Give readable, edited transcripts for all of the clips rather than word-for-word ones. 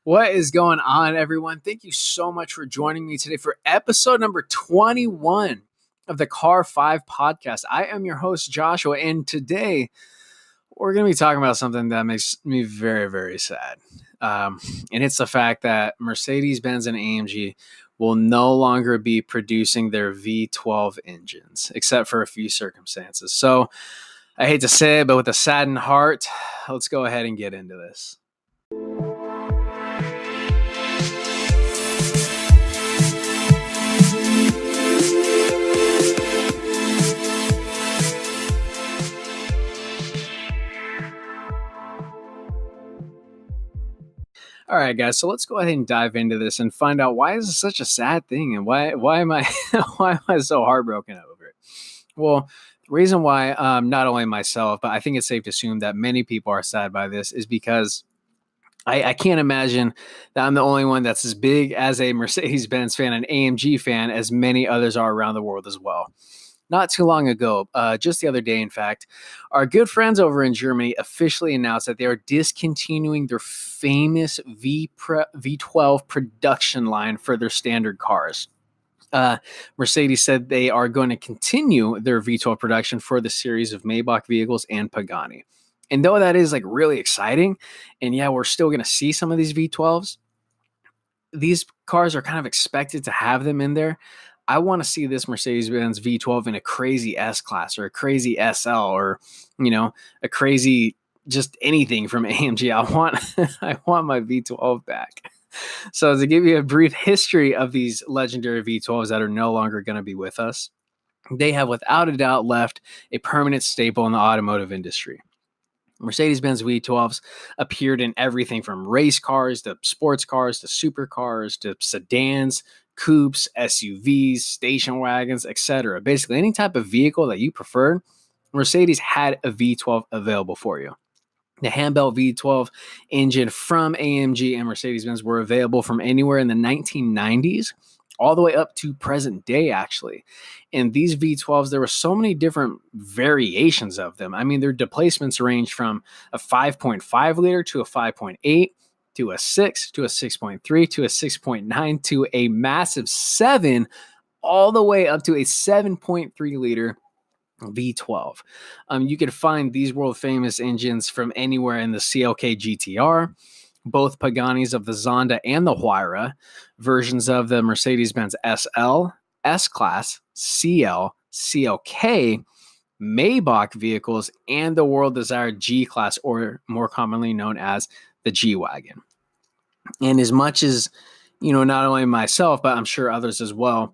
What is going on, everyone? Thank you so much for joining me today for episode number 21 of the Car 5 podcast. I am your host, Joshua, and today we're going to be talking about something that makes me very, very sad. And it's the fact that Mercedes-Benz and AMG will no longer be producing their V12 engines, except for a few circumstances. So I hate to say it, but with a saddened heart, let's go ahead and get into this. All right, guys. So let's go ahead and dive into this and find out why is this such a sad thing, and why am I why am I so heartbroken over it? Well, the reason why, not only myself, but I think it's safe to assume that many people are sad by this is because I can't imagine that I'm the only one that's as big as a Mercedes-Benz fan, an AMG fan, as many others are around the world as well. Not too long ago, just the other day, in fact, our good friends over in Germany officially announced that they are discontinuing their famous V12 production line for their standard cars. Mercedes said they are going to continue their V12 production for the series of Maybach vehicles and Pagani. And though that is like really exciting, and yeah, we're still going to see some of these V12s, these cars are kind of expected to have them in there. I want to see this Mercedes-Benz V12 in a crazy S-Class or a crazy SL or, a crazy just anything from AMG. I want my V12 back. So to give you a brief history of these legendary V12s that are no longer going to be with us, they have without a doubt left a permanent staple in the automotive industry. Mercedes-Benz V12s appeared in everything from race cars to sports cars to supercars to sedans, coupes, SUVs, station wagons, etc. Basically, any type of vehicle that you preferred, Mercedes had a V12 available for you. The handbuilt V12 engine from AMG and Mercedes-Benz were available from anywhere in the 1990s all the way up to present day, actually. And these V12s, there were so many different variations of them. I mean, their displacements range from a 5.5 liter to a 5.8 to a 6 to a 6.3 to a 6.9 to a massive 7, all the way up to a 7.3 liter V12. You can find these world famous engines from anywhere in the CLK GTR, both Paganis of the Zonda and the Huayra, versions of the Mercedes-Benz SL, S-Class, CL, CLK, Maybach vehicles, and the world-desired G-Class, or more commonly known as the G-Wagon. And as much as, not only myself, but I'm sure others as well,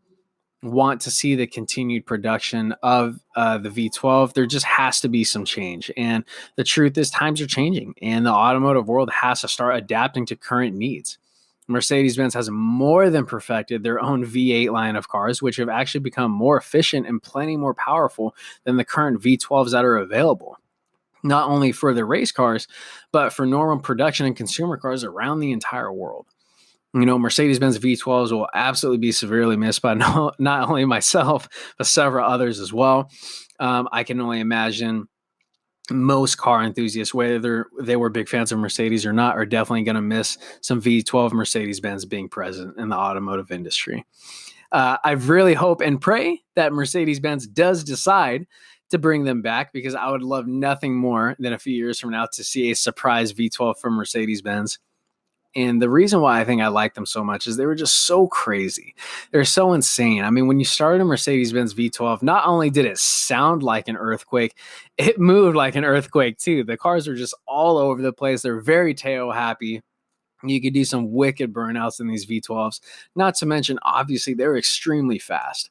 want to see the continued production of the V12, there just has to be some change. And the truth is times are changing and the automotive world has to start adapting to current needs. Mercedes-Benz has more than perfected their own V8 line of cars, which have actually become more efficient and plenty more powerful than the current V12s that are available. Not only for the race cars, but for normal production and consumer cars around the entire world. Mercedes-Benz V12s will absolutely be severely missed by not only myself, but several others as well. I can only imagine most car enthusiasts, whether they were big fans of Mercedes or not, are definitely going to miss some V12 Mercedes-Benz being present in the automotive industry. I really hope and pray that Mercedes-Benz does decide to bring them back, because I would love nothing more than a few years from now to see a surprise V12 from Mercedes-Benz. And the reason why I think I like them so much is they were just so crazy. They're so insane. I mean, when you started a Mercedes-Benz V12, not only did it sound like an earthquake, it moved like an earthquake too. The cars are just all over the place. They're very tail happy. You could do some wicked burnouts in these V12s. Not to mention, obviously, they're extremely fast.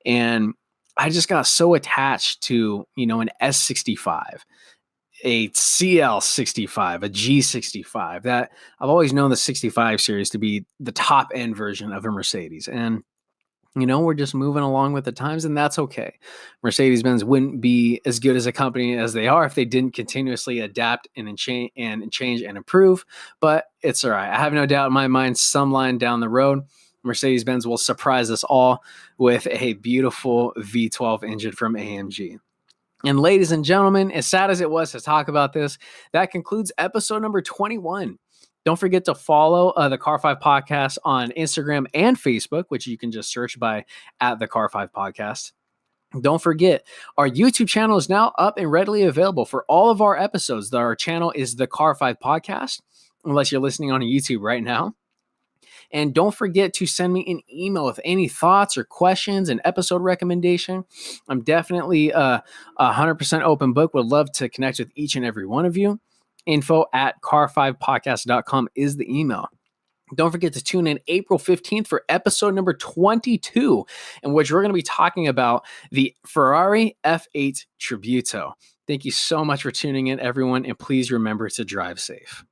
And I just got so attached to, an S65. A CL65, a G65, that I've always known the 65 series to be the top end version of a Mercedes. And, we're just moving along with the times, and that's okay. Mercedes-Benz wouldn't be as good as a company as they are if they didn't continuously adapt and change and improve, but it's all right. I have no doubt in my mind, some line down the road, Mercedes-Benz will surprise us all with a beautiful V12 engine from AMG. And ladies and gentlemen, as sad as it was to talk about this, that concludes episode number 21 Don't forget to follow the Car 5 Podcast on Instagram and Facebook, which you can just search by at the Car 5 Podcast. Don't forget, our YouTube channel is now up and readily available for all of our episodes. Our channel is the Car 5 Podcast, unless you're listening on YouTube right now. And don't forget to send me an email with any thoughts or questions, an episode recommendation. I'm definitely 100% open book. Would love to connect with each and every one of you. info@car5podcast.com is the email. Don't forget to tune in April 15th for episode number 22, in which we're going to be talking about the Ferrari F8 Tributo. Thank you so much for tuning in, everyone, and please remember to drive safe.